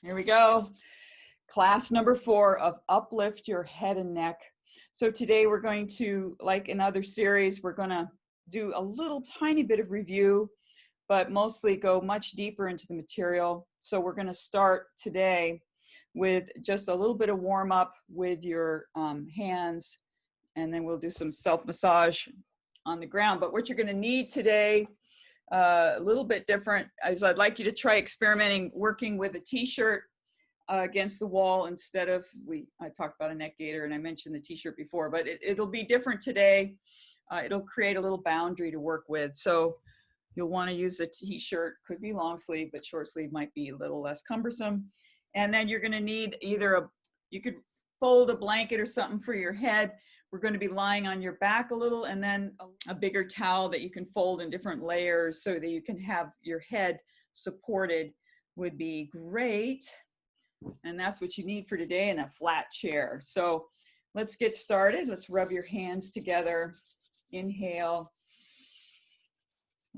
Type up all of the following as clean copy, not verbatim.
Here we go. Class number 4 of Uplift Your Head and Neck. So today we're going to, like in other series, we're going to do a little tiny bit of review, but mostly go much deeper into the material. So we're going to start today with just a little bit of warm up with your hands, and then we'll do some self-massage on the ground. But what you're going to need today, a little bit different, is I'd like you to try experimenting working with a t-shirt against the wall instead of, I talked about a neck gaiter and I mentioned the t-shirt before, but it'll be different today. It'll create a little boundary to work with. So you'll want to use a t-shirt, could be long sleeve, but short sleeve might be a little less cumbersome. And then you're going to need either you could fold a blanket or something for your head. We're going to be lying on your back a little, and then a bigger towel that you can fold in different layers so that you can have your head supported would be great. And that's what you need for today, in a flat chair. So let's get started. Let's rub your hands together. Inhale,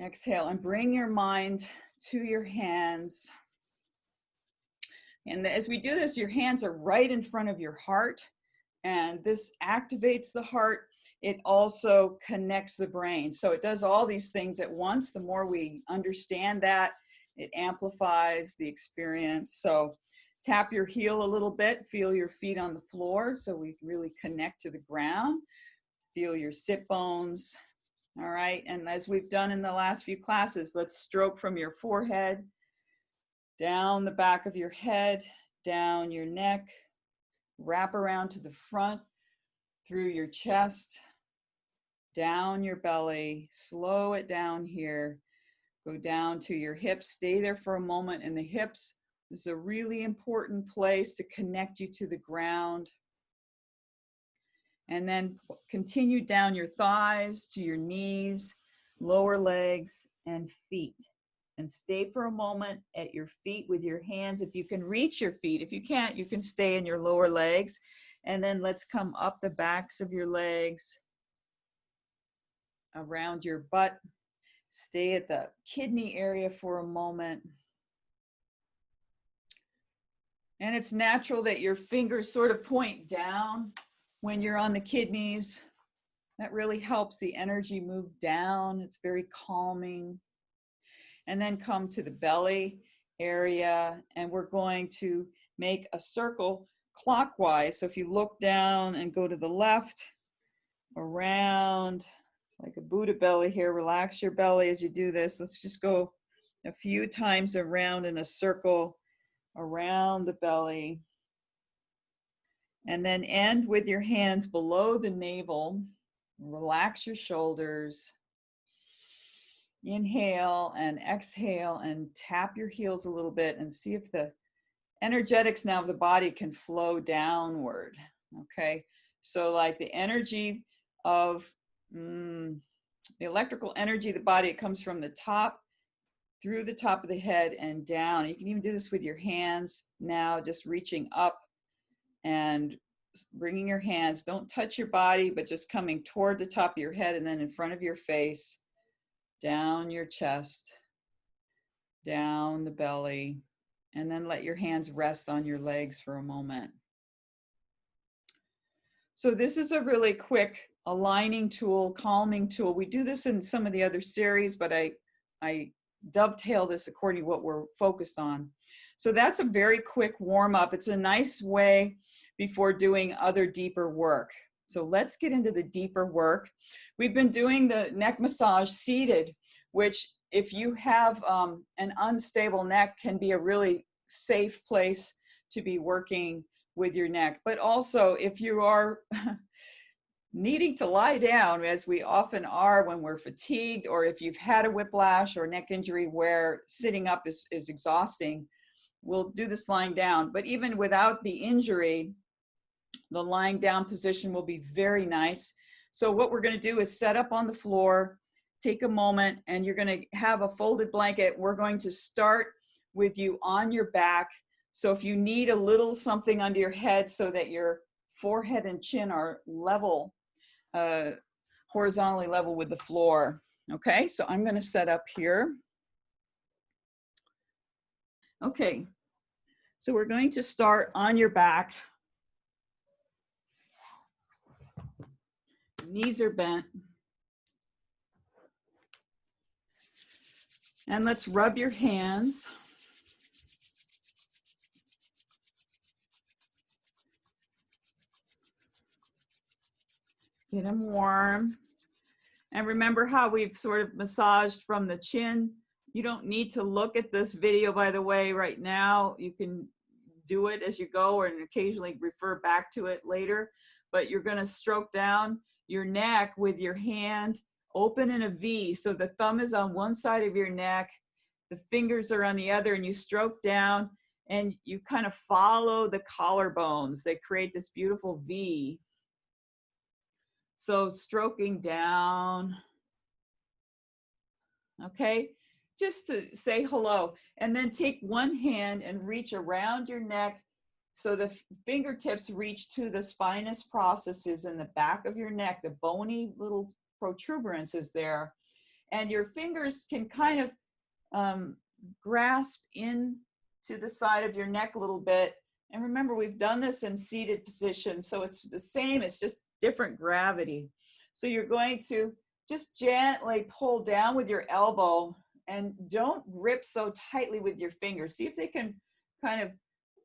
exhale, and bring your mind to your hands. And as we do this, your hands are right in front of your heart, and this activates the heart. It also connects the brain. So it does all these things at once. The more we understand that, it amplifies the experience. So tap your heel a little bit, feel your feet on the floor so we really connect to the ground. Feel your sit bones. All right, and as we've done in the last few classes, let's stroke from your forehead, down the back of your head, down your neck, wrap around to the front, through your chest, down your belly, slow it down here, go down to your hips, stay there for a moment in the hips. This is a really important place to connect you to the ground. And then continue down your thighs to your knees, lower legs, and feet. And stay for a moment at your feet with your hands. If you can reach your feet, if you can't, you can stay in your lower legs. And then let's come up the backs of your legs, around your butt. Stay at the kidney area for a moment. And it's natural that your fingers sort of point down when you're on the kidneys. That really helps the energy move down. It's very calming. And then come to the belly area, and we're going to make a circle clockwise. So if you look down and go to the left, around, it's like a Buddha belly here. Relax your belly as you do this. Let's just go a few times around in a circle around the belly. And then end with your hands below the navel. Relax your shoulders. Inhale and exhale, and tap your heels a little bit and see if the energetics now of the body can flow downward. Okay, so like the energy of the electrical energy of the body, it comes from the top, through the top of the head and down. You can even do this with your hands now, just reaching up and bringing your hands, don't touch your body, but just coming toward the top of your head and then in front of your face, down your chest, down the belly, and then let your hands rest on your legs for a moment. So this is a really quick aligning tool, calming tool. We do this in some of the other series, but I dovetail this according to what we're focused on. So that's a very quick warm up. It's a nice way before doing other deeper work. So let's get into the deeper work. We've been doing the neck massage seated, which if you have an unstable neck can be a really safe place to be working with your neck. But also if you are needing to lie down, as we often are when we're fatigued, or if you've had a whiplash or neck injury where sitting up is exhausting, we'll do this lying down. But even without the injury, the lying down position will be very nice. So what we're going to do is set up on the floor, take a moment, and you're going to have a folded blanket. We're going to start with you on your back. So if you need a little something under your head so that your forehead and chin are level, horizontally level with the floor. Okay, so I'm going to set up here. Okay, So we're going to start on your back. Knees are bent. And let's rub your hands. Get them warm. And remember how we've sort of massaged from the chin. You don't need to look at this video, by the way, right now. You can do it as you go and occasionally refer back to it later. But you're going to stroke down your neck with your hand open in a V. So the thumb is on one side of your neck, the fingers are on the other, and you stroke down and you kind of follow the collarbones. They create this beautiful V. So stroking down, okay, just to say hello. And then take one hand and reach around your neck so the fingertips reach to the spinous processes in the back of your neck, the bony little protuberances there. And your fingers can kind of grasp in to the side of your neck a little bit. And remember, we've done this in seated position, so it's the same, it's just different gravity. So you're going to just gently pull down with your elbow and don't grip so tightly with your fingers. See if they can kind of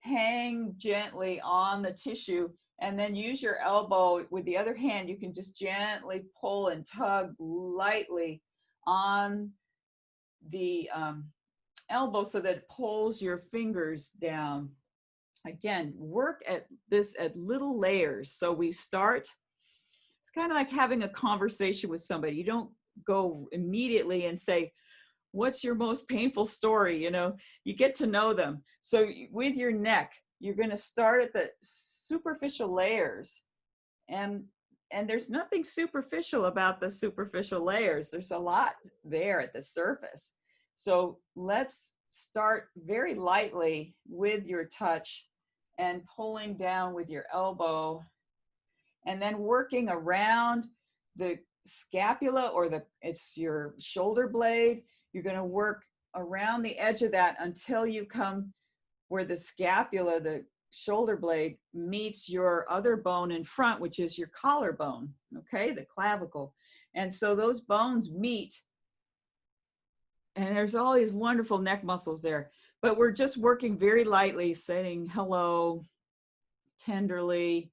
hang gently on the tissue, and then use your elbow with the other hand. You can just gently pull and tug lightly on the elbow so that it pulls your fingers down. Again, work at this at little layers. So we start, it's kind of like having a conversation with somebody. You don't go immediately and say, what's your most painful story? You know, you get to know them. So with your neck, you're going to start at the superficial layers. And there's nothing superficial about the superficial layers. There's a lot there at the surface. So let's start very lightly with your touch and pulling down with your elbow, and then working around the scapula, or it's your shoulder blade. You're going to work around the edge of that until you come where the scapula, the shoulder blade, meets your other bone in front, which is your collarbone, okay, the clavicle. And so those bones meet, and there's all these wonderful neck muscles there. But we're just working very lightly, saying hello, tenderly,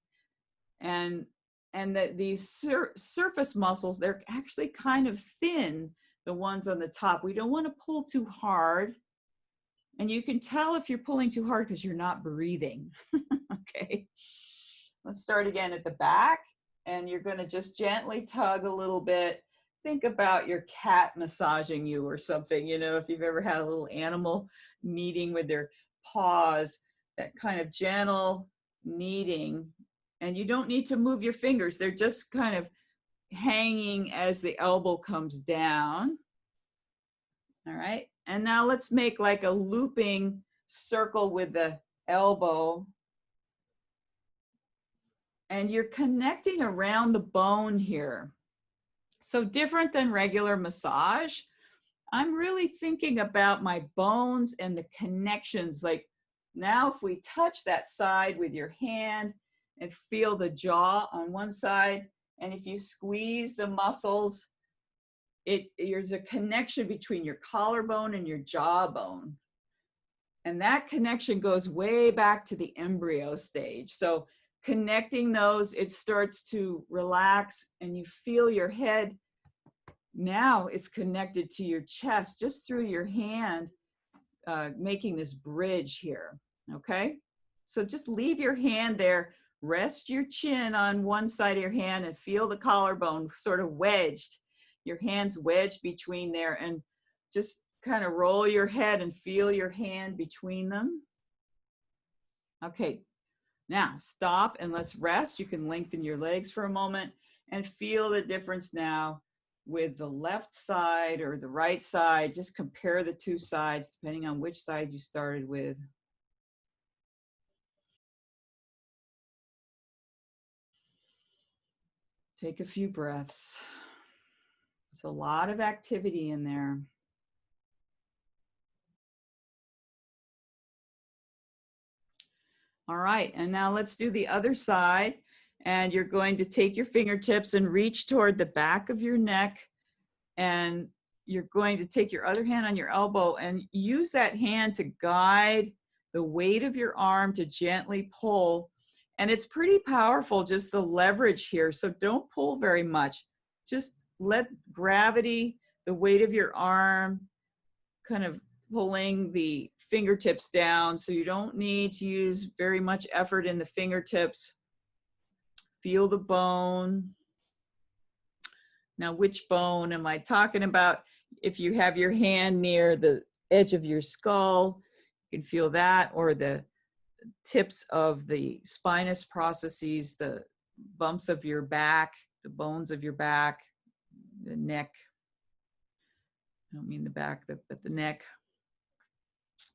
and that these surface muscles, they're actually kind of thin, the ones on the top. We don't want to pull too hard. And you can tell if you're pulling too hard because you're not breathing. Okay, let's start again at the back, and you're going to just gently tug a little bit. Think about your cat massaging you or something, you know, if you've ever had a little animal kneading with their paws, that kind of gentle kneading. And you don't need to move your fingers. They're just kind of hanging as the elbow comes down. All right. And now let's make like a looping circle with the elbow. And you're connecting around the bone here. So different than regular massage, I'm really thinking about my bones and the connections. Like now if we touch that side with your hand and feel the jaw on one side, and if you squeeze the muscles, there's a connection between your collarbone and your jawbone. And that connection goes way back to the embryo stage. So connecting those, it starts to relax, and you feel your head now is connected to your chest just through your hand, making this bridge here, okay? So just leave your hand there, rest your chin on one side of your hand and feel the collarbone sort of wedged, your hands wedged between there, and just kind of roll your head and feel your hand between them. Okay, now stop and let's rest. You can lengthen your legs for a moment and feel the difference now with the left side or the right side. Just compare the two sides depending on which side you started with. Take a few breaths. It's a lot of activity in there. All right, and now let's do the other side. And you're going to take your fingertips and reach toward the back of your neck, and you're going to take your other hand on your elbow and use that hand to guide the weight of your arm to gently pull. And it's pretty powerful, just the leverage here. So don't pull very much. Just let gravity, the weight of your arm, kind of pulling the fingertips down. So you don't need to use very much effort in the fingertips. Feel the bone. Now, which bone am I talking about? If you have your hand near the edge of your skull, you can feel that, or the tips of the spinous processes, the bumps of your back, the bones of your back, the neck. I don't mean the back, but the neck.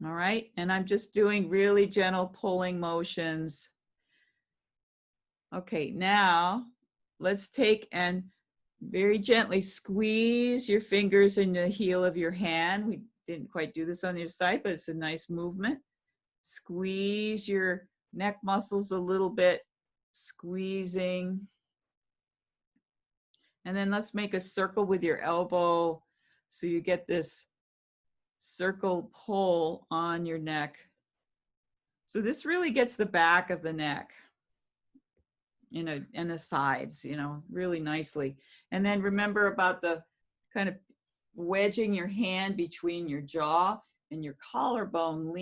All right, and I'm just doing really gentle pulling motions. Okay, now let's take and very gently squeeze your fingers in the heel of your hand. We didn't quite do this on the other side, but it's a nice movement. Squeeze your neck muscles a little bit, squeezing. And then let's make a circle with your elbow so you get this circle pull on your neck. So this really gets the back of the neck and the sides, you know, really nicely. And then remember about the kind of wedging your hand between your jaw and your collarbone.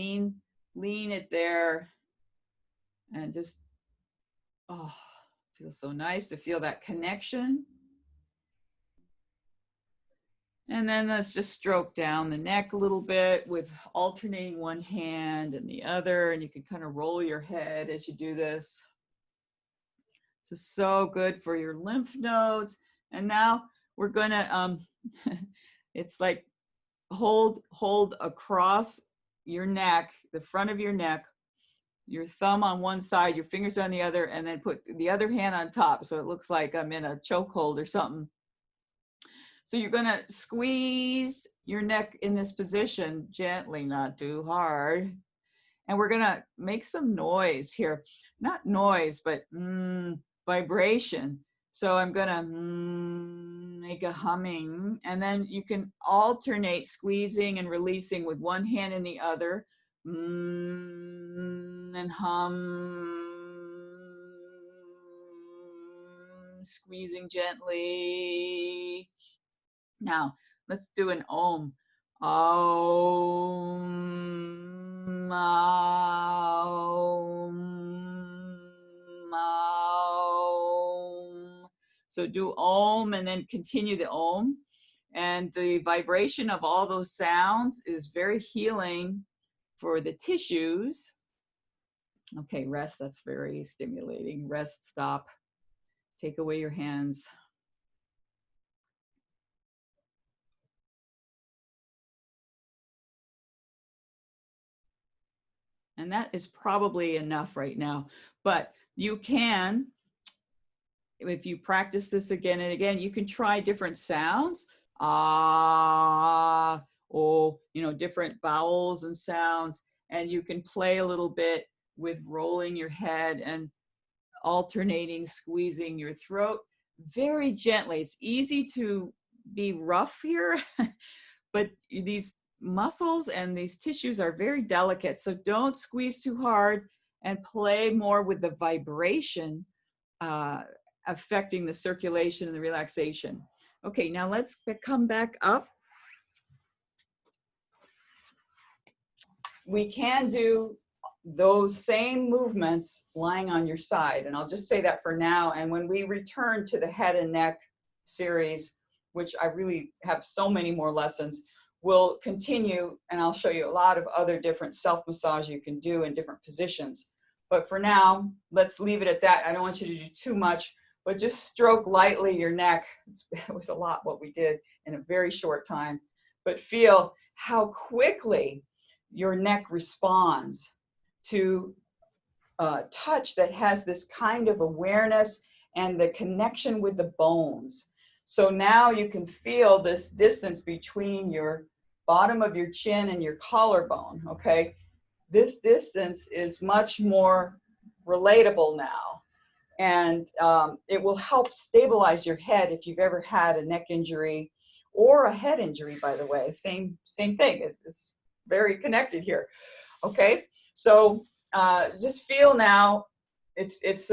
Lean it there, and just, oh, feels so nice to feel that connection. And then let's just stroke down the neck a little bit with alternating one hand and the other, and you can kind of roll your head as you do this. This is so good for your lymph nodes. And now we're gonna, it's like hold across your neck, the front of your neck, your thumb on one side, your fingers on the other, and then put the other hand on top. So it looks like I'm in a chokehold or something. So you're gonna squeeze your neck in this position gently, not too hard. And we're gonna make some noise here. Not noise, but vibration. So I'm gonna make a humming, and then you can alternate squeezing and releasing with one hand and the other, and hum, squeezing gently. Now let's do an om. Om, om, om. So do om and then continue the om. And the vibration of all those sounds is very healing for the tissues. Okay, rest, that's very stimulating. Rest, stop. Take away your hands. And that is probably enough right now. But you can, if you practice this again and again, you can try different sounds. Ah, oh, you know, different vowels and sounds. And you can play a little bit with rolling your head and alternating, squeezing your throat very gently. It's easy to be rough here, but these muscles and these tissues are very delicate. So don't squeeze too hard, and play more with the vibration affecting the circulation and the relaxation. Okay, now let's come back up. We can do those same movements lying on your side. And I'll just say that for now. And when we return to the head and neck series, which I really have so many more lessons, we'll continue, and I'll show you a lot of other different self-massage you can do in different positions. But for now, let's leave it at that. I don't want you to do too much, but just stroke lightly your neck. It was a lot what we did in a very short time. But feel how quickly your neck responds to touch that has this kind of awareness and the connection with the bones. So now you can feel this distance between your bottom of your chin and your collarbone, okay? This distance is much more relatable now. And it will help stabilize your head if you've ever had a neck injury or a head injury, by the way. Same thing. It's very connected here. Okay, so just feel now. It's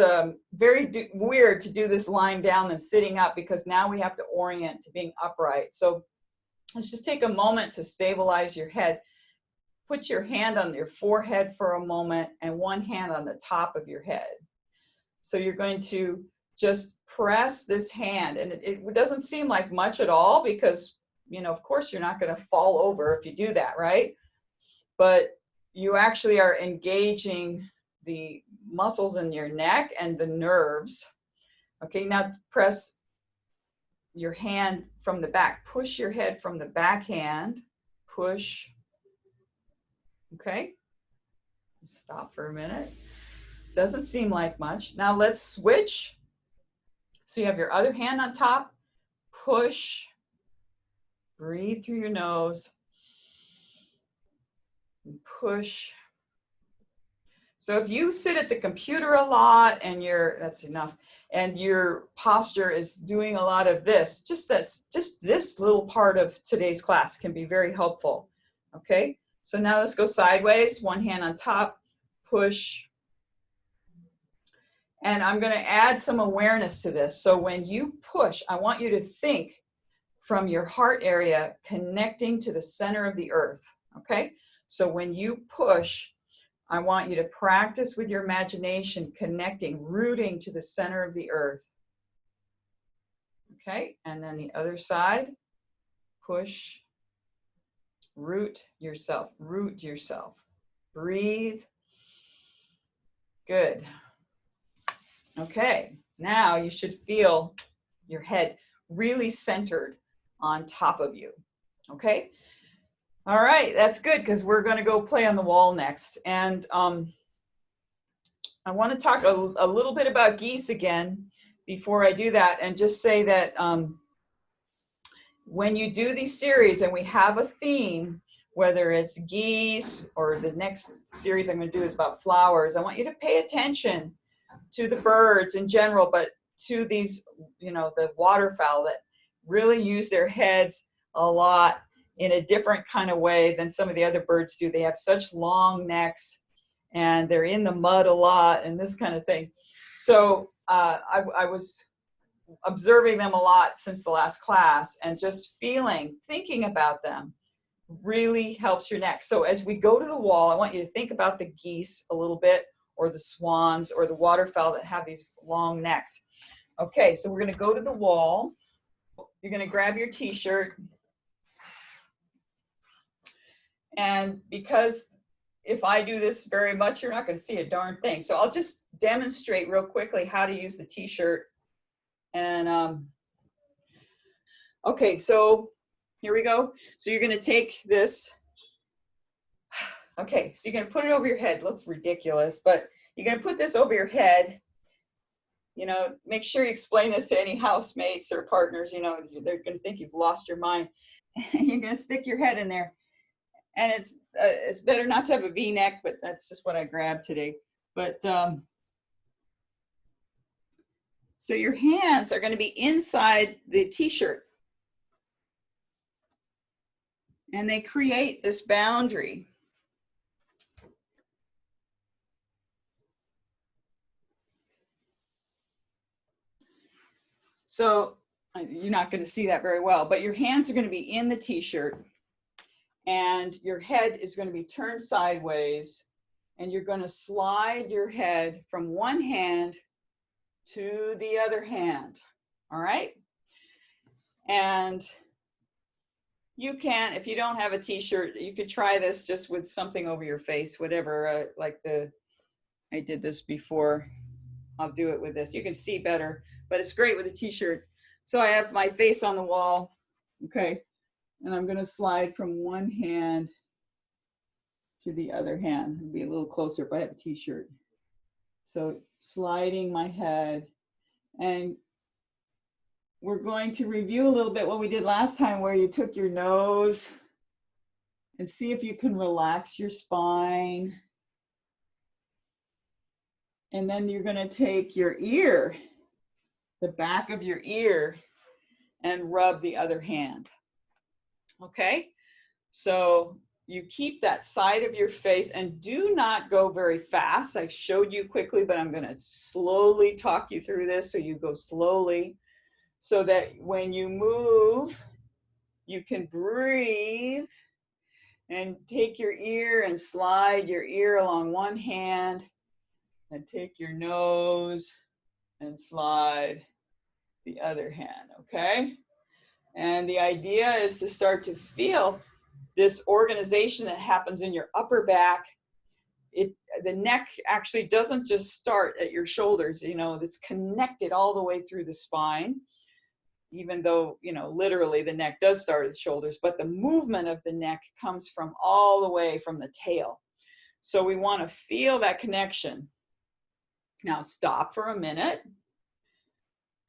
very weird to do this lying down and sitting up, because now we have to orient to being upright. So let's just take a moment to stabilize your head. Put your hand on your forehead for a moment and one hand on the top of your head. So you're going to just press this hand, and it doesn't seem like much at all, because, you know, of course you're not going to fall over if you do that, right? But you actually are engaging the muscles in your neck and the nerves. Okay, now press your hand from the back. Push your head from the back hand. Push. Okay, stop for a minute. Doesn't seem like much. Now let's switch. So you have your other hand on top. Push. Breathe through your nose. And push. So if you sit at the computer a lot and that's enough, and your posture is doing a lot of this, just this little part of today's class can be very helpful. Okay, so now let's go sideways, one hand on top, push. And I'm going to add some awareness to this. So when you push, I want you to think from your heart area connecting to the center of the earth. Okay, so when you push, I want you to practice with your imagination connecting, rooting to the center of the earth. Okay, and then the other side, push, root yourself, breathe. Good. Okay, now you should feel your head really centered on top of you. Okay. All right, that's good, because we're going to go play on the wall next. And I want to talk a little bit about geese again before I do that, and just say that when you do these series and we have a theme, whether it's geese or the next series I'm going to do is about flowers, I want you to pay attention to the birds in general, but to these, you know, the waterfowl that really use their heads a lot in a different kind of way than some of the other birds do. They have such long necks, and they're in the mud a lot and this kind of thing. So I was observing them a lot since the last class, and just thinking about them really helps your neck. So as we go to the wall, I want you to think about the geese a little bit, or the swans, or the waterfowl that have these long necks. Okay, so we're going to go to the wall. You're going to grab your t-shirt. And because if I do this very much, you're not going to see a darn thing. So I'll just demonstrate real quickly how to use the t-shirt. And okay, so here we go. So you're going to take this. Okay, so you're going to put it over your head. Looks ridiculous, but you're going to put this over your head. You know, make sure you explain this to any housemates or partners. You know, they're going to think you've lost your mind. You're going to stick your head in there. And it's better not to have a V-neck, but that's just what I grabbed today. But so your hands are going to be inside the t-shirt, and they create this boundary. So you're not going to see that very well, but your hands are going to be in the t-shirt, and your head is going to be turned sideways, and you're going to slide your head from one hand to the other hand. All right. And you can, if you don't have a t-shirt, you could try this just with something over your face, whatever, I did this before. I'll do it with this. You can see better, but it's great with a t-shirt. So I have my face on the wall. Okay. And I'm going to slide from one hand to the other hand. It'll be a little closer if I have a t-shirt. So sliding my head, and we're going to review a little bit what we did last time, where you took your nose, and see if you can relax your spine. And then you're going to take your ear, the back of your ear, and rub the other hand. Okay? So you keep that side of your face and do not go very fast. I showed you quickly, but I'm going to slowly talk you through this so you go slowly so that when you move, you can breathe and take your ear and slide your ear along one hand and take your nose and slide the other hand, okay? And the idea is to start to feel this organization that happens in your upper back. The neck actually doesn't just start at your shoulders, you know, it's connected all the way through the spine, even though, you know, literally the neck does start at the shoulders, but the movement of the neck comes from all the way from the tail. So we want to feel that connection. Now stop for a minute.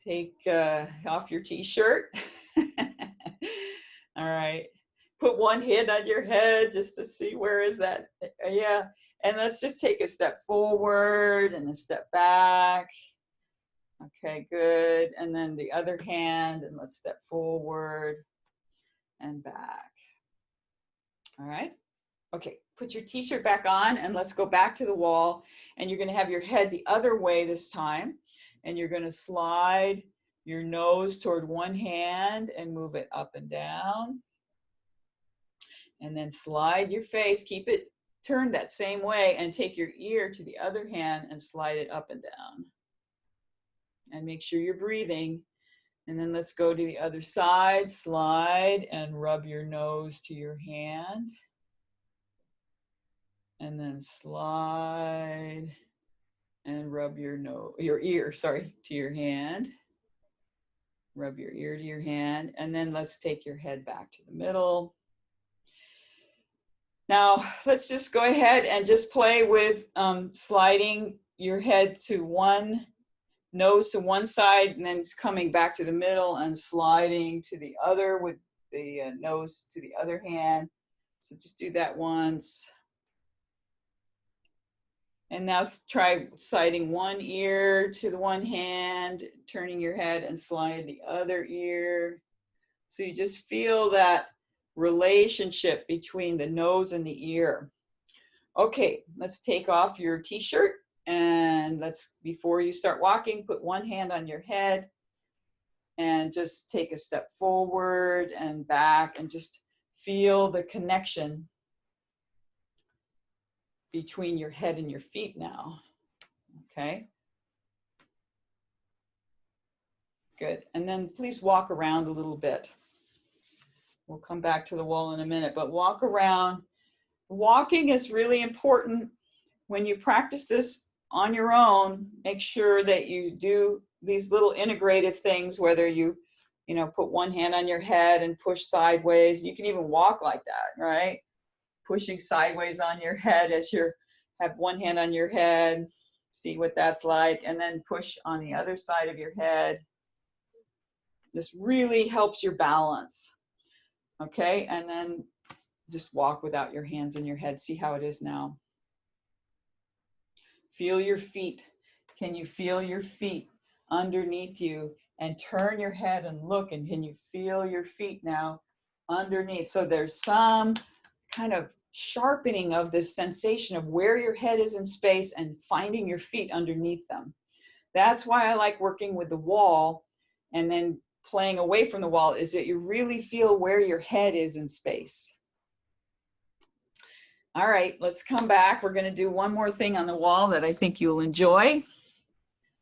Take off your t-shirt. All right. Put one hand on your head just to see where is that. Yeah. And let's just take a step forward and a step back. Okay, good. And then the other hand, and let's step forward and back. All right. Okay, put your t-shirt back on and let's go back to the wall. And you're going to have your head the other way this time. And you're going to slide your nose toward one hand and move it up and down. And then slide your face, keep it turned that same way, and take your ear to the other hand and slide it up and down. And make sure you're breathing. And then let's go to the other side, slide and rub your nose to your hand. And then slide and rub your ear to your hand. Rub your ear to your hand. And then let's take your head back to the middle. Now, let's just go ahead and just play with sliding your head to one, nose to one side, and then coming back to the middle and sliding to the other with the nose to the other hand. So just do that once. And now try sliding one ear to the one hand, turning your head and slide the other ear. So you just feel that relationship between the nose and the ear. Okay, let's take off your t-shirt and before you start walking, put one hand on your head and just take a step forward and back and just feel the connection between your head and your feet now. Okay. Good. And then please walk around a little bit. We'll come back to the wall in a minute, but walk around. Walking is really important. When you practice this on your own, make sure that you do these little integrative things, whether you put one hand on your head and push sideways. You can even walk like that, right? Pushing sideways on your head as you have one hand on your head. See what that's like. And then push on the other side of your head. This really helps your balance. Okay, and then just walk without your hands in your head. See how it is now. Feel your feet. Can you feel your feet underneath you? And turn your head and look, and can you feel your feet now underneath? So there's some kind of sharpening of this sensation of where your head is in space and finding your feet underneath them. That's why I like working with the wall and then playing away from the wall, is that you really feel where your head is in space. All right, let's come back. We're going to do one more thing on the wall that I think you'll enjoy.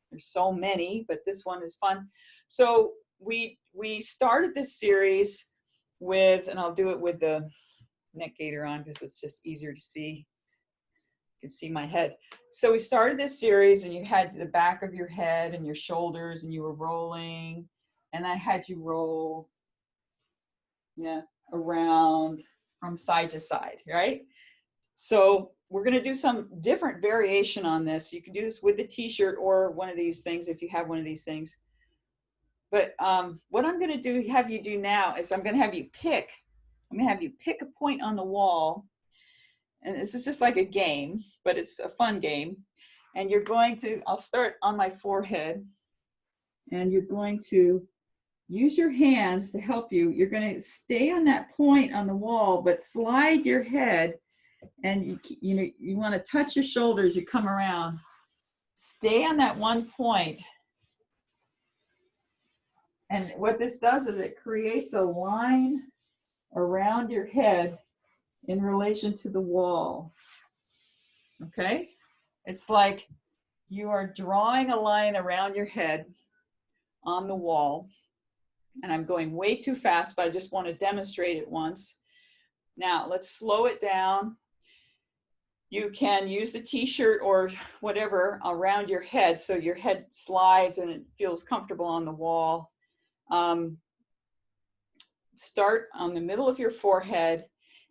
There's so many, but this one is fun. So we started this series with, and I'll do it with the neck gaiter on because it's just easier to see. You can see my head. So we started this series and you had the back of your head and your shoulders and you were rolling, and I had you roll around from side to side, right? So we're going to do some different variation on this. You can do this with the t-shirt or one of these things if you have one of these things. But what I'm going to have you do now is I'm going to have you pick a point on the wall. And this is just like a game, but it's a fun game. And you're going to, I'll start on my forehead, and you're going to use your hands to help you. You're going to stay on that point on the wall, but slide your head, and you want to touch your shoulders. You come around. Stay on that one point. And what this does is it creates a line around your head in relation to the wall. Okay? It's like you are drawing a line around your head on the wall. And I'm going way too fast, but I just want to demonstrate it once. Now, let's slow it down. You can use the t-shirt or whatever around your head so your head slides and it feels comfortable on the wall. Start on the middle of your forehead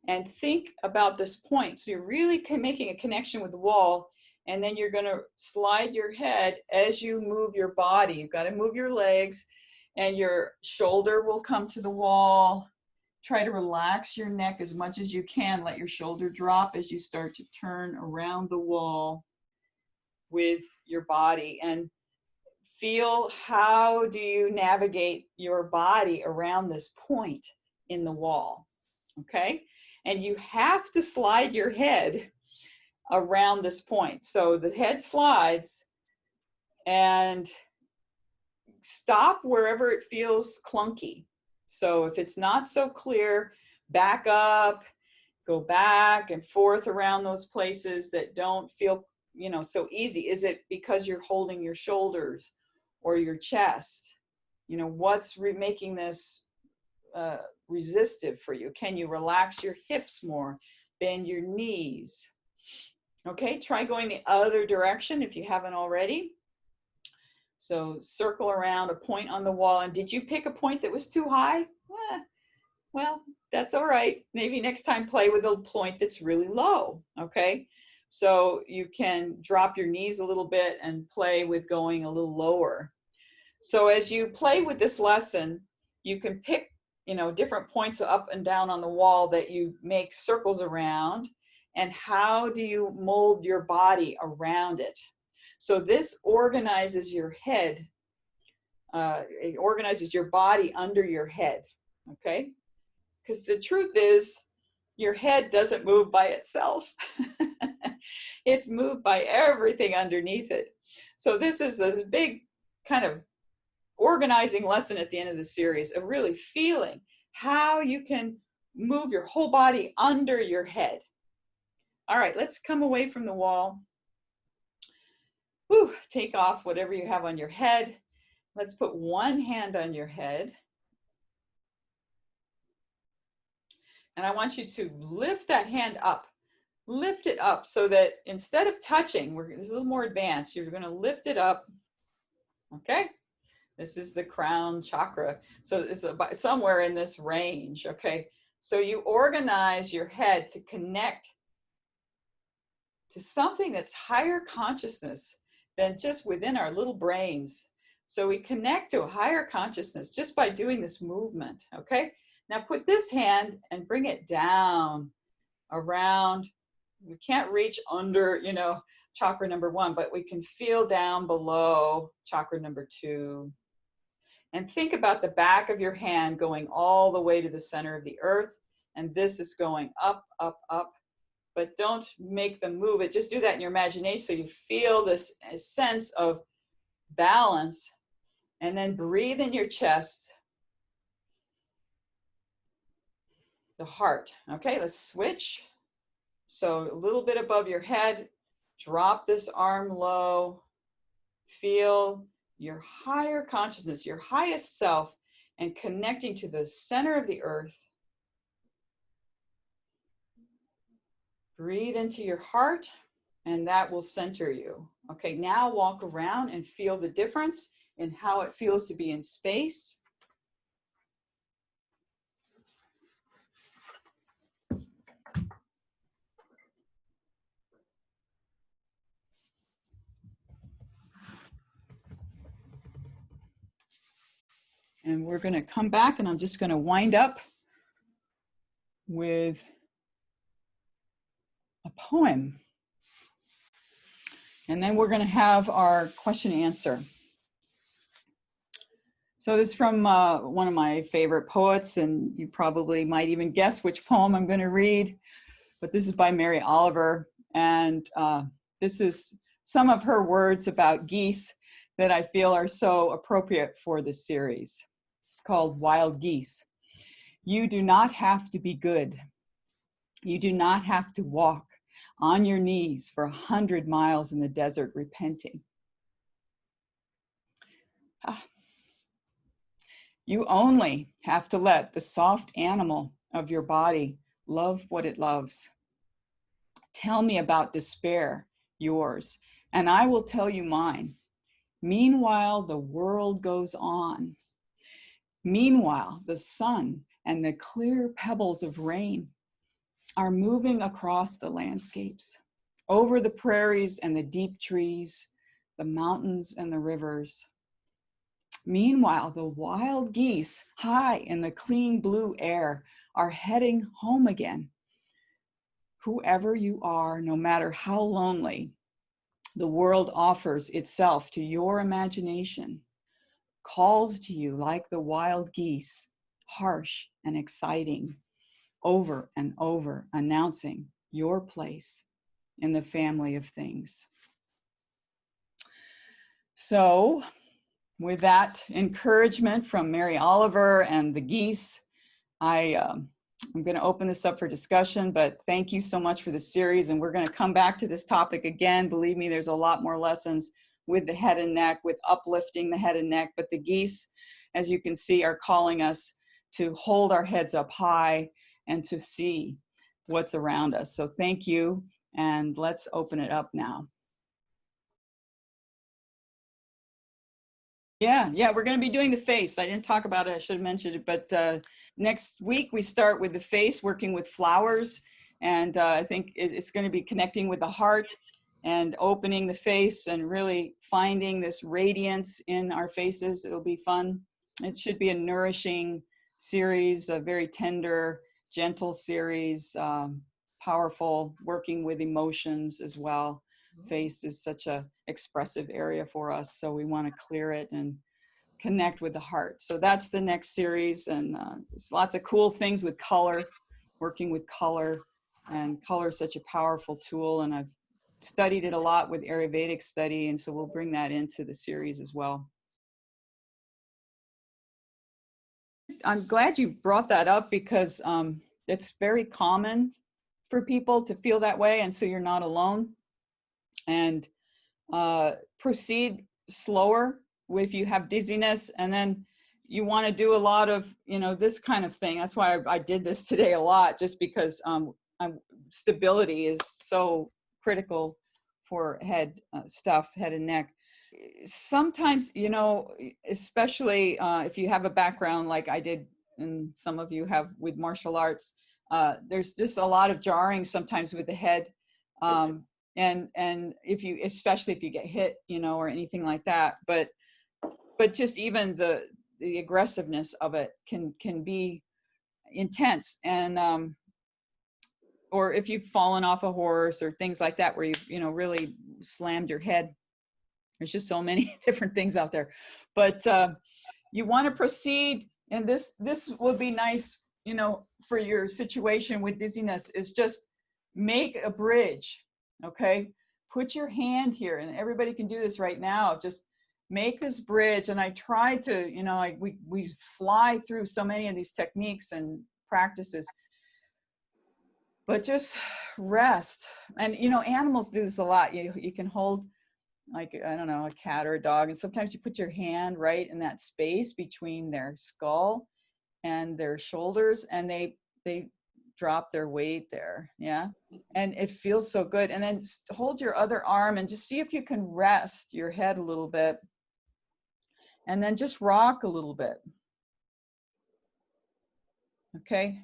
and think about this point. So you're really making a connection with the wall, and then you're going to slide your head as you move your body. You've got to move your legs, and your shoulder will come to the wall. Try to relax your neck as much as you can. Let your shoulder drop as you start to turn around the wall with your body. And feel, how do you navigate your body around this point in the wall, okay? And you have to slide your head around this point. So the head slides, and stop wherever it feels clunky. So if it's not so clear, back up, go back and forth around those places that don't feel, so easy. Is it because you're holding your shoulders or your chest? What's making this resistive for you? Can you relax your hips more? Bend your knees. Okay, try going the other direction if you haven't already. So circle around a point on the wall. And did you pick a point that was too high? Well, that's all right. Maybe next time play with a point that's really low, okay? So you can drop your knees a little bit and play with going a little lower. So as you play with this lesson, you can pick, different points up and down on the wall that you make circles around, and how do you mold your body around it? So this organizes your head, it organizes your body under your head, okay? Because the truth is, your head doesn't move by itself. It's moved by everything underneath it. So this is a big kind of organizing lesson at the end of the series of really feeling how you can move your whole body under your head. All right, let's come away from the wall. Whew, take off whatever you have on your head. Let's put one hand on your head. And I want you to lift that hand up. Lift it up so that instead of touching, this is a little more advanced, you're going to lift it up. Okay? This is the crown chakra. So it's about somewhere in this range. Okay? So you organize your head to connect to something that's higher consciousness than just within our little brains. So we connect to a higher consciousness just by doing this movement. Okay? Now put this hand and bring it down around. We can't reach under, chakra number 1, but we can feel down below chakra number 2. And think about the back of your hand going all the way to the center of the earth. And this is going up, up, up. But don't make them move it. Just do that in your imagination so you feel this sense of balance. And then breathe in your chest. The heart. Okay, let's switch. So a little bit above your head, drop this arm low. Feel your higher consciousness, your highest self, and connecting to the center of the earth. Breathe into your heart, and that will center you. Okay, now walk around and feel the difference in how it feels to be in space. And we're going to come back, and I'm just going to wind up with a poem. And then we're going to have our question and answer. So this is from one of my favorite poets, and you probably might even guess which poem I'm going to read, but this is by Mary Oliver, and this is some of her words about geese that I feel are so appropriate for this series. It's called Wild Geese. You do not have to be good. You do not have to walk on your knees for 100 miles in the desert repenting. You only have to let the soft animal of your body love what it loves. Tell me about despair, yours, and I will tell you mine. Meanwhile, the world goes on. Meanwhile, the sun and the clear pebbles of rain are moving across the landscapes, over the prairies and the deep trees, the mountains and the rivers. Meanwhile, the wild geese, high in the clean blue air, are heading home again. Whoever you are, no matter how lonely, the world offers itself to your imagination, calls to you like the wild geese, harsh and exciting, over and over, announcing your place in the family of things. So, with that encouragement from Mary Oliver and the geese, I'm going to open this up for discussion, but thank you so much for the series. And we're going to come back to this topic again. Believe me, there's a lot more lessons with the head and neck, with uplifting the head and neck. But the geese, as you can see, are calling us to hold our heads up high and to see what's around us. So thank you. And let's open it up now. Yeah, we're going to be doing the face. I didn't talk about it. I should have mentioned it. But next week, we start with the face, working with flowers. And I think it's going to be connecting with the heart and opening the face and really finding this radiance in our faces. It'll be fun. It should be a nourishing series, a very tender, gentle series, powerful, working with emotions as well. Face is such a expressive area for us, so we want to clear it and connect with the heart. So that's the next series, and there's lots of cool things with color, working with color, and color is such a powerful tool, and I've studied it a lot with Ayurvedic study, and so we'll bring that into the series as well. I'm glad you brought that up because it's very common for people to feel that way, and so you're not alone. And proceed slower if you have dizziness, and then you want to do a lot of, this kind of thing. That's why I did this today a lot, just because stability is so critical for head and neck. Sometimes, especially if you have a background like I did, and some of you have with martial arts, there's just a lot of jarring sometimes with the head. And especially if you get hit, or anything like that, but just even the aggressiveness of it can be intense. And or if you've fallen off a horse or things like that, where you've really slammed your head, there's just so many different things out there. But you want to proceed, and this would be nice, for your situation with dizziness, is just make a bridge. Okay, put your hand here, and everybody can do this right now. Just make this bridge. And I try to, we fly through so many of these techniques and practices, but just rest. And, animals do this a lot. You can hold, like, I don't know, a cat or a dog, and sometimes you put your hand right in that space between their skull and their shoulders, and they drop their weight there. Yeah. And it feels so good. And then hold your other arm and just see if you can rest your head a little bit, and then just rock a little bit. Okay.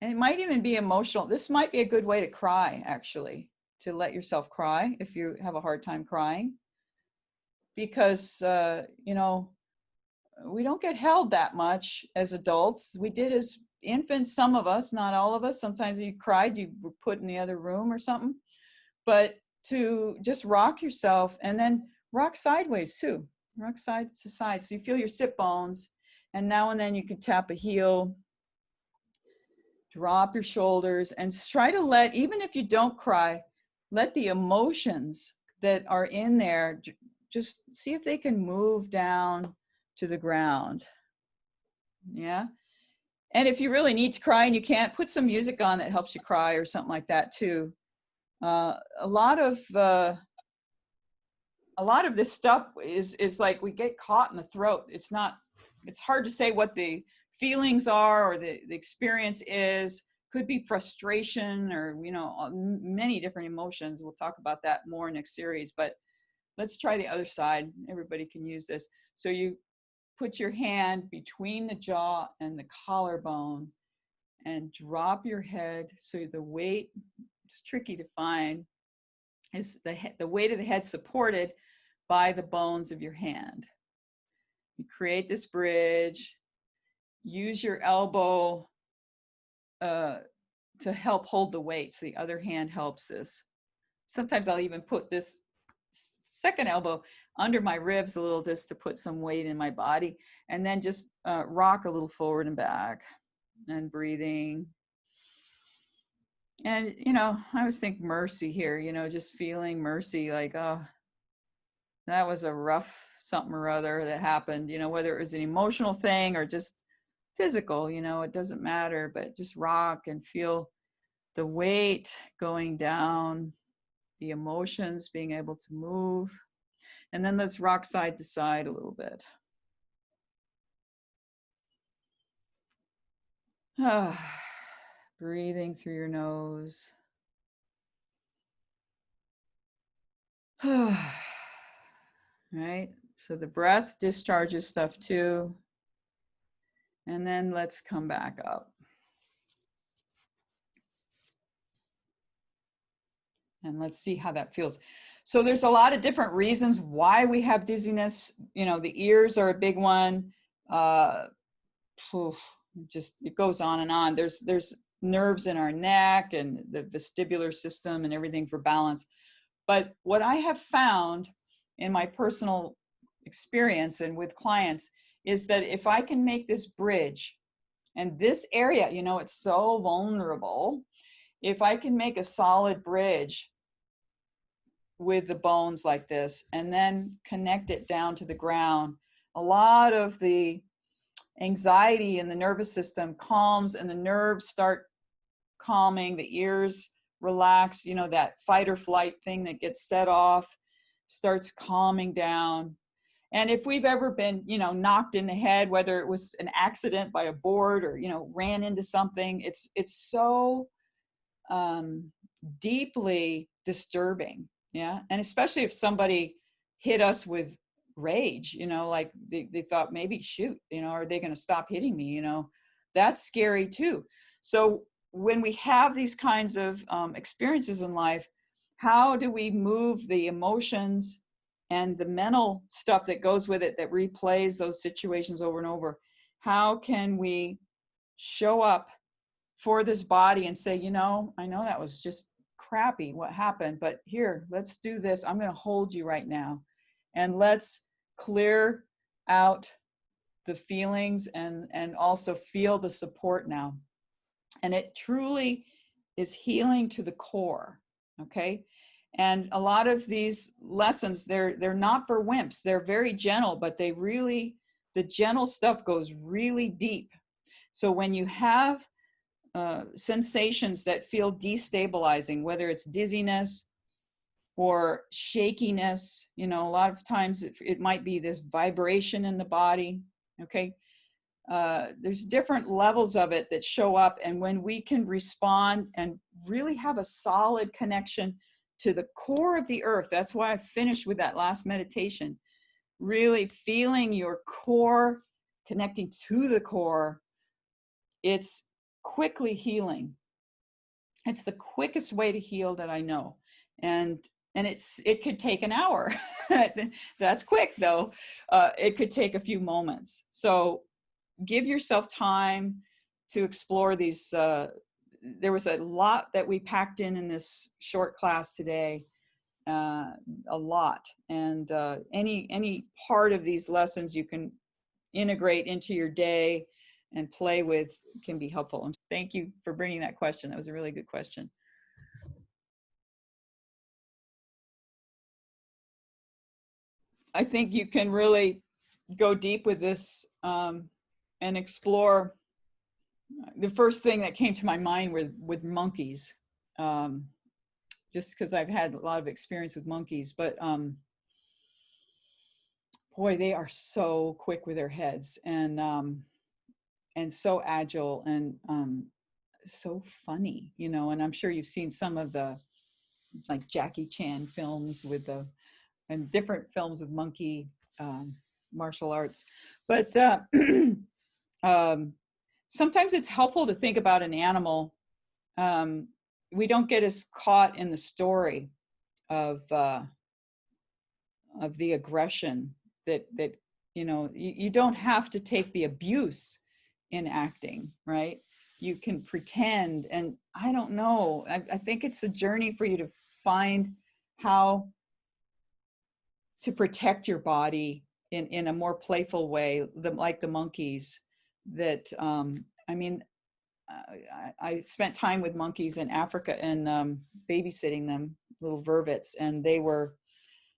And it might even be emotional. This might be a good way to cry, actually, to let yourself cry if you have a hard time crying, because we don't get held that much as adults. We did as infants, some of us, not all of us. Sometimes you cried, you were put in the other room or something. But to just rock yourself, and then rock sideways too. Rock side to side. So you feel your sit bones, and now and then you can tap a heel, drop your shoulders, and try to let, even if you don't cry, let the emotions that are in there, just see if they can move down to the ground. Yeah. And if you really need to cry and you can't, put some music on that helps you cry or something like that too. A lot of this stuff is like we get caught in the throat. It's hard to say what the feelings are or the experience is. Could be frustration or, many different emotions. We'll talk about that more next series, but let's try the other side. Everybody can use this. So you put your hand between the jaw and the collarbone and drop your head. So the weight, it's tricky to find, is the weight of the head supported by the bones of your hand. You create this bridge, use your elbow to help hold the weight. So the other hand helps this. Sometimes I'll even put this second elbow under my ribs a little, just to put some weight in my body, and then just rock a little forward and back and breathing. And, I always think mercy here, just feeling mercy, like, oh, that was a rough something or other that happened, whether it was an emotional thing or just physical, it doesn't matter, but just rock and feel the weight going down, the emotions being able to move. And then let's rock side to side a little bit. Breathing through your nose. Right? So the breath discharges stuff too. And then let's come back up. And let's see how that feels. So there's a lot of different reasons why we have dizziness. The ears are a big one. Just, it goes on and on. There's nerves in our neck and the vestibular system and everything for balance. But what I have found in my personal experience and with clients is that if I can make this bridge, and this area, it's so vulnerable, if I can make a solid bridge with the bones like this and then connect it down to the ground, a lot of the anxiety in the nervous system calms, and the nerves start calming, the ears relax, that fight or flight thing that gets set off starts calming down. And if we've ever been, knocked in the head, whether it was an accident by a board or, ran into something, it's so deeply disturbing. Yeah. And especially if somebody hit us with rage, like they thought, maybe shoot, are they going to stop hitting me? That's scary too. So when we have these kinds of experiences in life, how do we move the emotions and the mental stuff that goes with it, that replays those situations over and over? How can we show up for this body and say, I know that was just crappy what happened, but here, let's do this. I'm going to hold you right now, and let's clear out the feelings and also feel the support now. And it truly is healing to the core. Okay. And a lot of these lessons, they're not for wimps. They're very gentle, but the gentle stuff goes really deep. So when you have sensations that feel destabilizing, whether it's dizziness or shakiness, a lot of times it might be this vibration in the body. Okay. There's different levels of it that show up. And when we can respond and really have a solid connection to the core of the earth, that's why I finished with that last meditation, really feeling your core, connecting to the core, it's quickly healing. It's the quickest way to heal that I know. And it could take an hour. That's quick though. It could take a few moments. So give yourself time to explore these. There was a lot that we packed in this short class today. a lot. And any part of these lessons you can integrate into your day and play with can be helpful. And thank you for bringing that question. That was a really good question. I think you can really go deep with this and explore. The first thing that came to my mind with monkeys, just because I've had a lot of experience with monkeys, but boy, they are so quick with their heads and so agile and so funny, you know. And I'm sure you've seen some of the like Jackie Chan films with the and different films of monkey martial arts, but sometimes it's helpful to think about an animal. We don't get as caught in the story of the aggression that you know, you don't have to take the abuse in acting, right? You can pretend, and I don't know, I think it's a journey for you to find how to protect your body in a more playful way, like the monkeys. That I mean, I spent time with monkeys in Africa and babysitting them, little vervets, and they were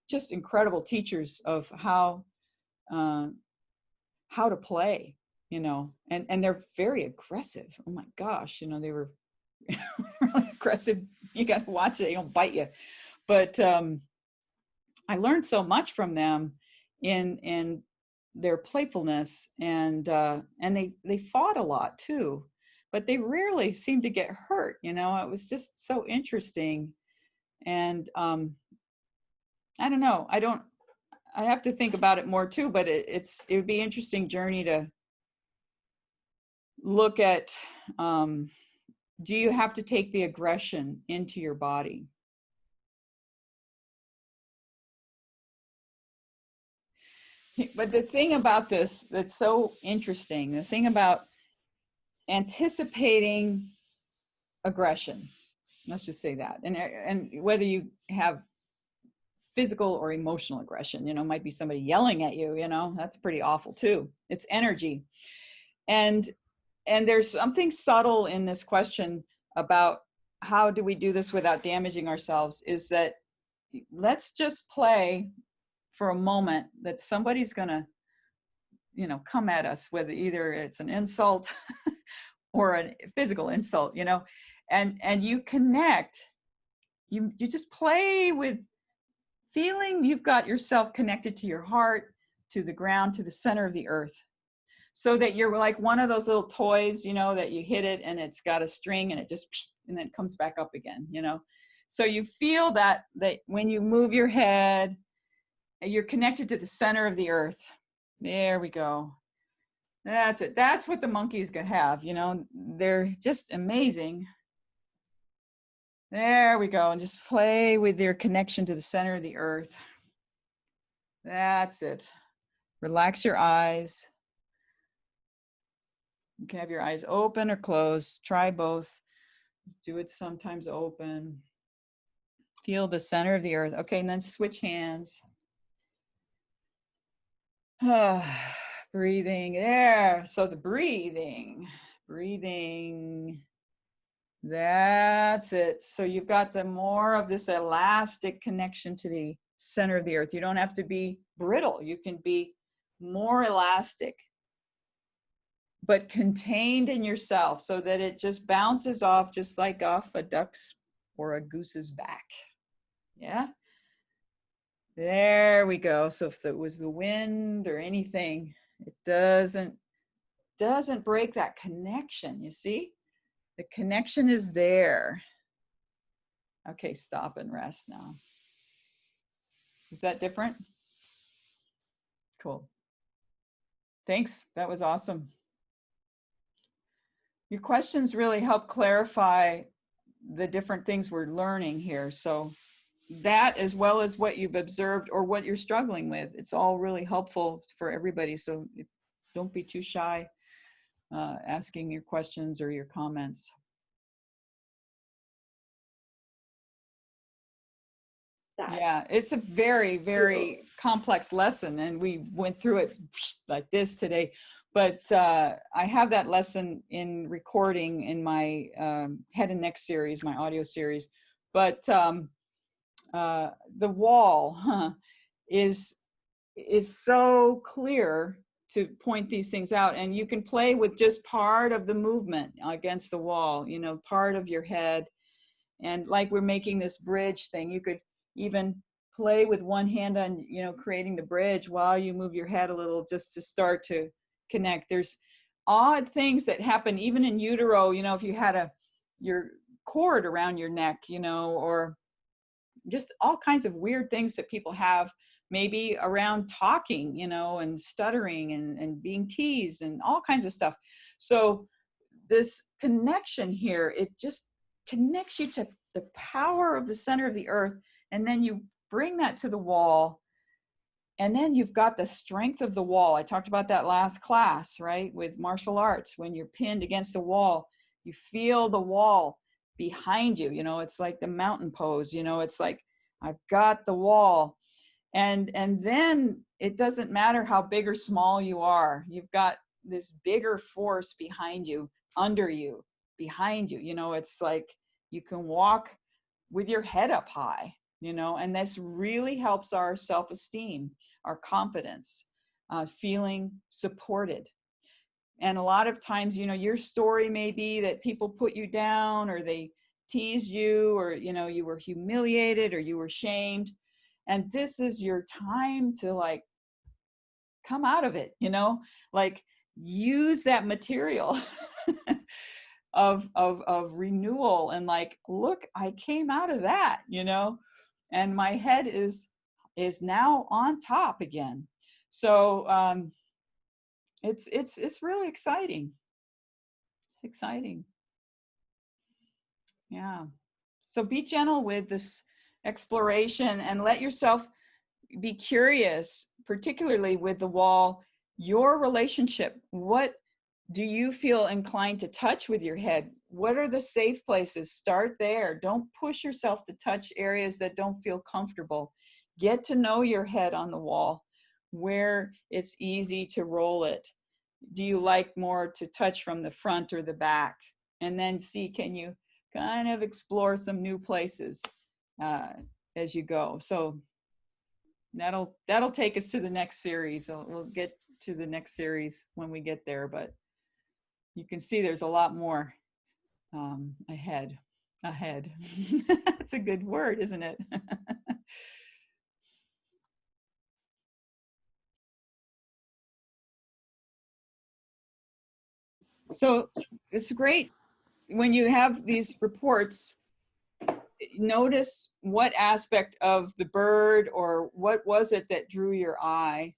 just incredible teachers of how to play, you know. And they're very aggressive. Oh my gosh, you know, they were really aggressive. You got to watch it; they don't bite you. But I learned so much from them in their playfulness, and they fought a lot too, but they rarely seemed to get hurt. You know, it was just so interesting. And I don't know. I have to think about it more too, but it would be an interesting journey to look at. Do you have to take the aggression into your body? But the thing about this that's so interesting, the thing about anticipating aggression, let's just say that, and whether you have physical or emotional aggression, you know, might be somebody yelling at you, you know, that's pretty awful too. It's energy. And there's something subtle in this question about how do we do this without damaging ourselves, is that let's just play for a moment that somebody's gonna, you know, come at us, whether either it's an insult or a physical insult, you know, and you connect, you just play with feeling you've got yourself connected to your heart, to the ground, to the center of the earth, so that you're like one of those little toys, you know, that you hit it and it's got a string and it just, and then it comes back up again, you know. So you feel that when you move your head, you're connected to the center of the earth. There we go. That's it. That's what the monkeys have, you know. They're just amazing. There we go. And just play with your connection to the center of the earth. That's it. Relax your eyes. You can have your eyes open or closed. Try both. Do it sometimes open. Feel the center of the earth. Okay, and then switch hands. Breathing there. So the breathing. That's it. So you've got the more of this elastic connection to the center of the earth. You don't have to be brittle. You can be more elastic, but contained in yourself so that it just bounces off, just like off a duck's or a goose's back. Yeah. There we go. So if it was the wind or anything, it doesn't break that connection. You see? The connection is there. Okay, stop and rest now. Is that different? Cool. Thanks. That was awesome. Your questions really help clarify the different things we're learning here. So that, as well as what you've observed or what you're struggling with, it's all really helpful for everybody. So don't be too shy asking your questions or your comments. that. Yeah, it's a very, very complex lesson, and we went through it like this today. But I have that lesson in recording in my head and neck series, my audio series. But the wall is so clear to point these things out, and you can play with just part of the movement against the wall, you know, part of your head. And like we're making this bridge thing, you could even play with one hand on, you know, creating the bridge while you move your head a little, just to start to connect. There's odd things that happen even in utero, you know, if you had your cord around your neck, you know, or just all kinds of weird things that people have maybe around talking, you know, and stuttering and being teased and all kinds of stuff. So this connection here, it just connects you to the power of the center of the earth, and then you bring that to the wall, and then you've got the strength of the wall. I talked about that last class, right, with martial arts. When you're pinned against the wall, you feel the wall behind you, you know, it's like the mountain pose, you know, it's like I've got the wall. And then it doesn't matter how big or small you are, you've got this bigger force behind you, under you, behind you, you know, it's like you can walk with your head up high, you know, and this really helps our self-esteem, our confidence, feeling supported. And a lot of times, you know, your story may be that people put you down, or they teased you, or, you know, you were humiliated, or you were shamed. And this is your time to like come out of it, you know, like use that material of renewal, and like, look, I came out of that, you know, and my head is now on top again. So it's really exciting. It's exciting. Yeah. So be gentle with this exploration, and let yourself be curious, particularly with the wall, your relationship. What do you feel inclined to touch with your head? What are the safe places? Start there. Don't push yourself to touch areas that don't feel comfortable. Get to know your head on the wall, where it's easy to roll it. Do you like more to touch from the front or the back? And then see, can you kind of explore some new places as you go? So that'll take us to the next series. So we'll get to the next series when we get there, but you can see there's a lot more ahead. That's a good word, isn't it? So it's great when you have these reports. Notice what aspect of the bird, or what was it that drew your eye,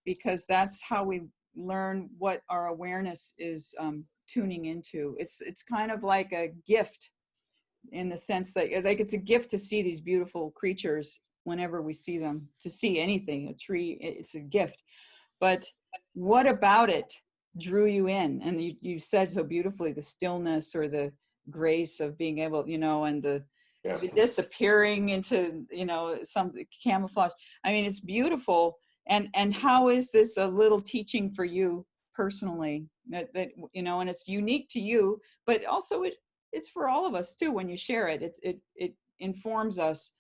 because that's how we learn what our awareness is tuning into. It's kind of like a gift, in the sense that like it's a gift to see these beautiful creatures whenever we see them. To see anything, a tree, it's a gift. But what about it drew you in? And you said so beautifully, the stillness, or the grace of being able, you know, and the disappearing into, you know, some camouflage. I mean, it's beautiful. And how is this a little teaching for you personally, that you know, and it's unique to you, but also it's for all of us too. When you share it, it informs us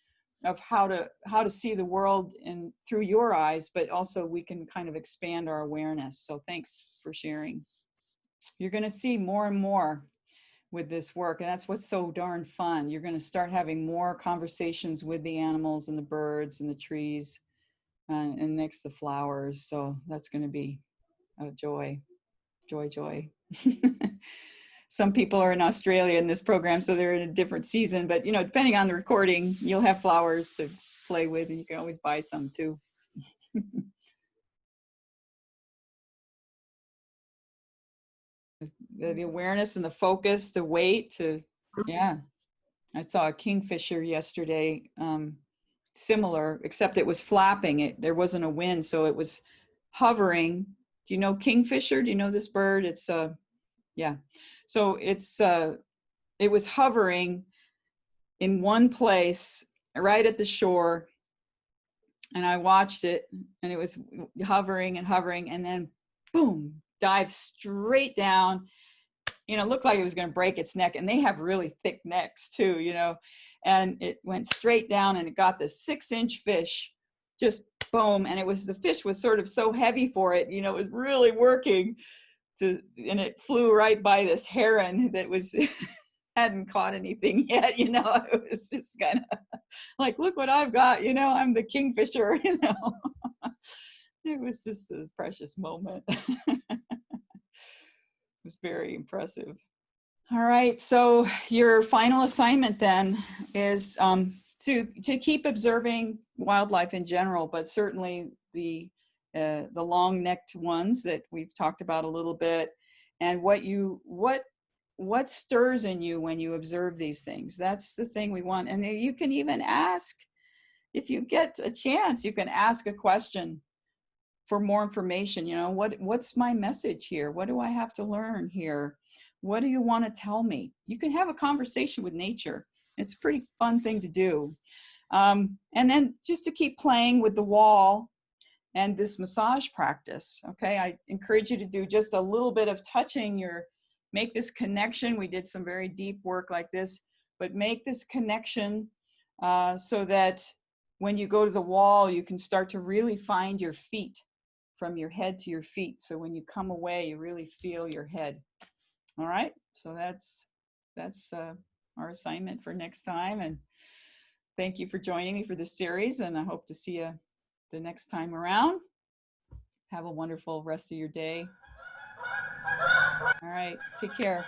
of how to see the world in through your eyes, but also we can kind of expand our awareness. So thanks for sharing. You're going to see more and more with this work, and that's what's so darn fun. You're going to start having more conversations with the animals and the birds and the trees, and next the flowers. So that's going to be a joy. Some people are in Australia in this program, so they're in a different season, but you know, depending on the recording, you'll have flowers to play with, and you can always buy some too. The awareness and the focus, the weight to, yeah. I saw a kingfisher yesterday, similar, except it was flapping. There wasn't a wind, so it was hovering. Do you know kingfisher? Do you know this bird? It's yeah. So it was hovering in one place right at the shore, And I watched it, and it was hovering and hovering, and then boom, dived straight down. You know, looked like it was going to break its neck, and they have really thick necks too, you know, and it went straight down, and it got this 6-inch fish, just boom. And the fish was sort of so heavy for it, you know, it was really working and it flew right by this heron that was hadn't caught anything yet, you know. It was just kind of like, look what I've got, you know, I'm the kingfisher, you know. It was just a precious moment. It was very impressive. All right, so your final assignment then is to keep observing wildlife in general, but certainly the long-necked ones that we've talked about a little bit, and what stirs in you when you observe these things. That's the thing we want. And you can even ask, if you get a chance, you can ask a question for more information. You know, what's my message here? What do I have to learn here? What do you want to tell me? You can have a conversation with nature. It's a pretty fun thing to do. And then just to keep playing with the wall and this massage practice. Okay, I encourage you to do just a little bit of touching make this connection. We did some very deep work like this, but make this connection so that when you go to the wall, you can start to really find your feet, from your head to your feet. So when you come away, you really feel your head. All right, so that's our assignment for next time. And thank you for joining me for this series, and I hope to see you the next time around. Have a wonderful rest of your day. All right, take care.